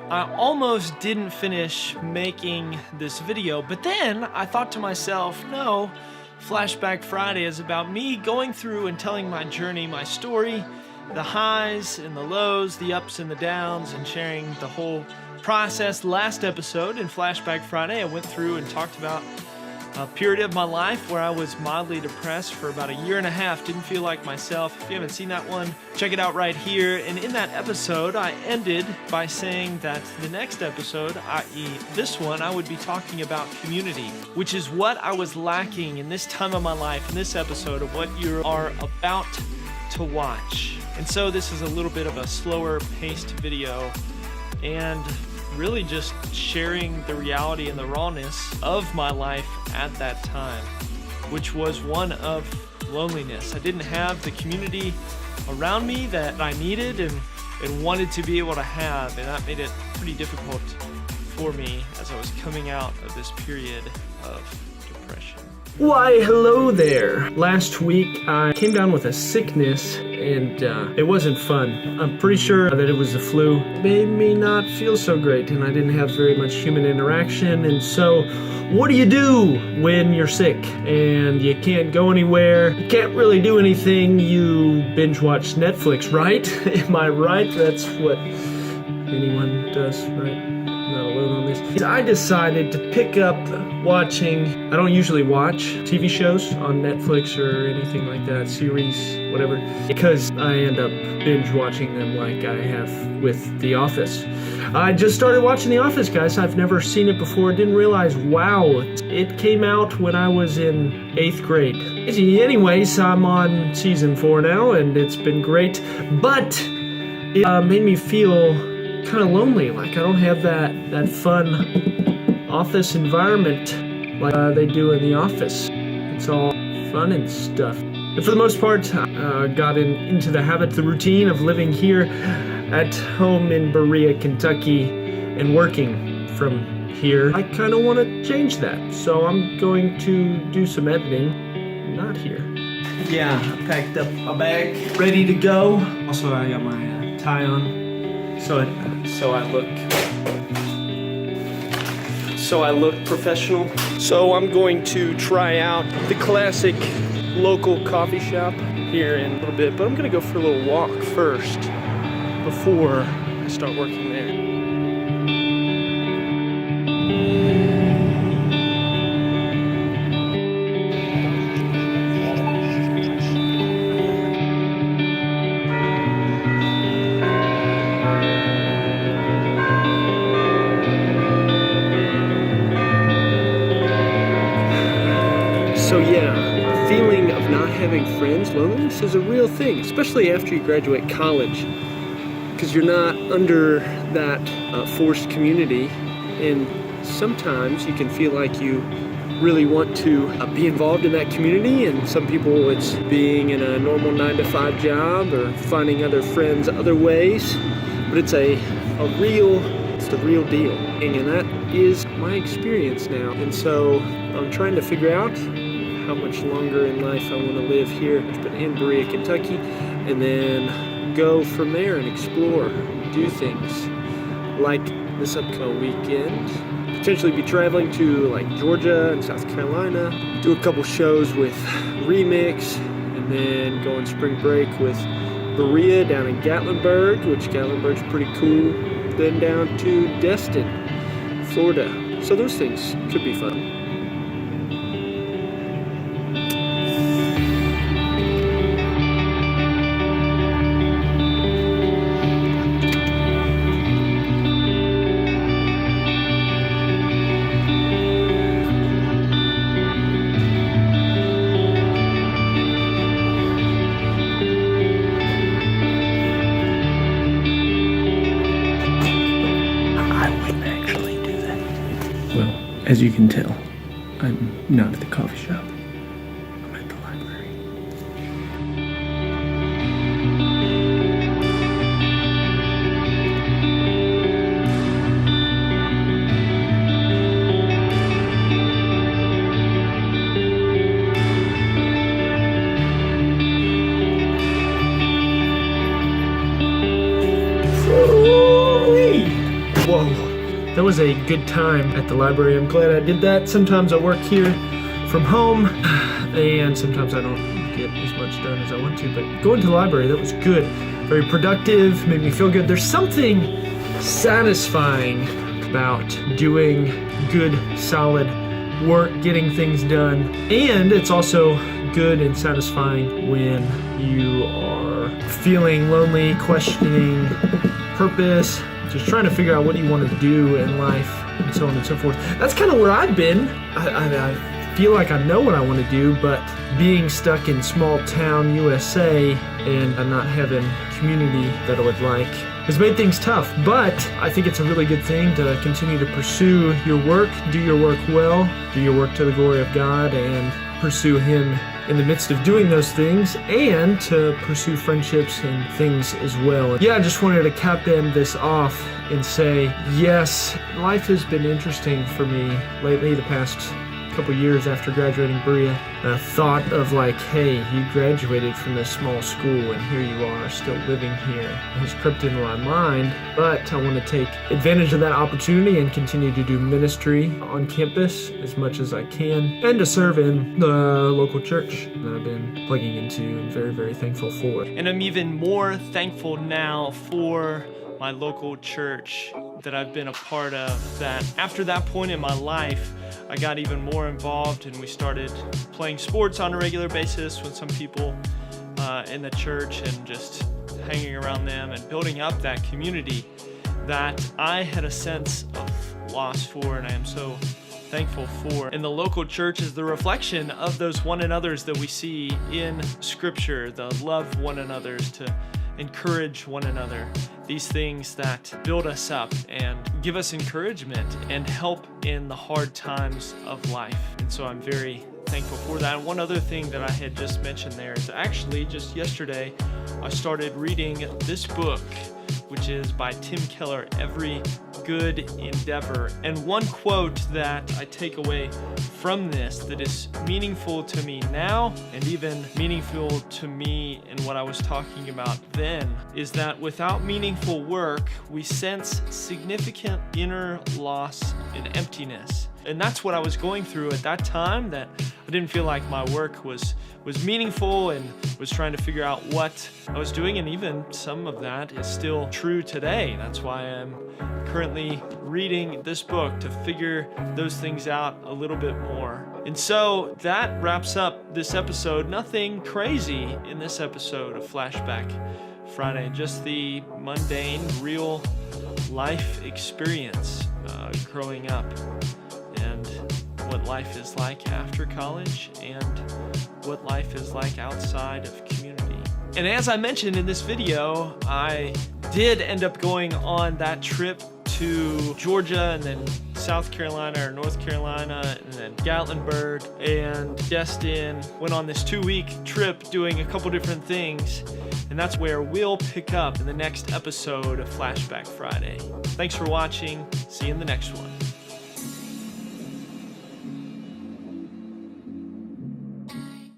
I almost didn't finish making this video, but then I thought to myself, no, Flashback Friday is about me going through and telling my journey, my story, the highs and the lows, the ups and the downs, and sharing the whole process. Last episode in Flashback Friday, I went through and talked about a period of my life where I was mildly depressed for about a year and a half, didn't feel like myself. If you haven't seen that one, check it out right here. And in that episode, I ended by saying that the next episode, i.e. this one, I would be talking about community, which is what I was lacking in this time of my life, in this episode of what you are about to watch. And so this is a little bit of a slower paced video, and really just sharing the reality and the rawness of my life at that time, which was one of loneliness. I didn't have the community around me that I needed and wanted to be able to have, and that made it pretty difficult for me as I was coming out of this period of depression. Why, hello there. Last week I came down with a sickness and it wasn't fun. I'm pretty sure that it was the flu. It made me not feel so great and I didn't have very much human interaction. And so what do when you're sick and you can't go anywhere? You can't really do anything. You binge watch Netflix, right? Am I right? That's what anyone does, right? Not alone on this. I decided to pick up watching, I don't usually watch TV shows on Netflix or anything like that, series, whatever, because I end up binge watching them like I have with The Office. I just started watching The Office, guys. I've never seen it before. Didn't realize, wow, it came out when I was in 8th grade. Anyways, I'm on season 4 now and it's been great, but it made me feel kind of lonely, like I don't have that fun office environment like they do in The Office. It's all fun and stuff. And for the most part, I got into the habit, the routine of living here at home in Berea, Kentucky, and working from here. I kind of want to change that, so I'm going to do some editing, not here. Yeah, I packed up my bag, ready to go. Also, I got my tie on. So I look professional. So I'm going to try out the classic local coffee shop here in a little bit, but I'm gonna go for a little walk first before I start working there. So yeah, feeling of not having friends, loneliness is a real thing, especially after you graduate college, because you're not under that forced community, and sometimes you can feel like you really want to be involved in that community, and some people it's being in a normal 9-to-5 job or finding other friends other ways, but it's the real deal, and that is my experience now. And so I'm trying to figure out how much longer in life I want to live here, but in Berea, Kentucky, and then go from there and explore, do things like this upcoming weekend. Potentially be traveling to like Georgia and South Carolina, do a couple shows with Remix, and then go on spring break with Berea down in Gatlinburg, which Gatlinburg's pretty cool, then down to Destin, Florida. So those things could be fun. As you can tell, I'm not at the coffee shop. I'm at the library. Whoa, that was a good time at the library. I'm glad I did that. Sometimes I work here from home, and sometimes I don't get as much done as I want to, but going to the library, that was good. Very productive, made me feel good. There's something satisfying about doing good, solid work, getting things done, and it's also good and satisfying when you are feeling lonely, questioning purpose, just trying to figure out what you want to do in life, and so on and so forth. That's kind of where I've been. I feel like I know what I want to do, but being stuck in small town USA and not having community that I would like has made things tough. But I think it's a really good thing to continue to pursue your work, do your work well, do your work to the glory of God, and pursue Him in the midst of doing those things, and to pursue friendships and things as well. Yeah, I just wanted to cap this off and say, yes, life has been interesting for me lately, the past couple years after graduating Berea. The thought of like, hey, you graduated from this small school and here you are still living here has crept into my mind, but I want to take advantage of that opportunity and continue to do ministry on campus as much as I can, and to serve in the local church that I've been plugging into and very, very thankful for. And I'm even more thankful now for my local church that I've been a part of, that after that point in my life, I got even more involved and we started playing sports on a regular basis with some people in the church, and just hanging around them and building up that community that I had a sense of loss for, and I am so thankful for. And the local church is the reflection of those one another's that we see in Scripture, the love one another's, to encourage one another, these things that build us up and give us encouragement and help in the hard times of life. And so I'm very thankful for that. And one other thing that I had just mentioned there is actually just yesterday I started reading this book, which is by Tim Keller, Every Good Endeavor. And one quote that I take away from this that is meaningful to me now, and even meaningful to me in what I was talking about then, is that without meaningful work, we sense significant inner loss and emptiness. And that's what I was going through at that time, that I didn't feel like my work was meaningful, and was trying to figure out what I was doing, and even some of that is still true today. That's why I'm currently reading this book, to figure those things out a little bit more. And so that wraps up this episode. Nothing crazy in this episode of Flashback Friday, just the mundane, real life experience growing up, and what life is like after college, and what life is like outside of community. And as I mentioned in this video, I did end up going on that trip to Georgia, and then South Carolina or North Carolina, and then Gatlinburg and Destin. Went on this 2-week trip doing a couple different things, and that's where we'll pick up in the next episode of Flashback Friday. Thanks for watching. See you in the next one.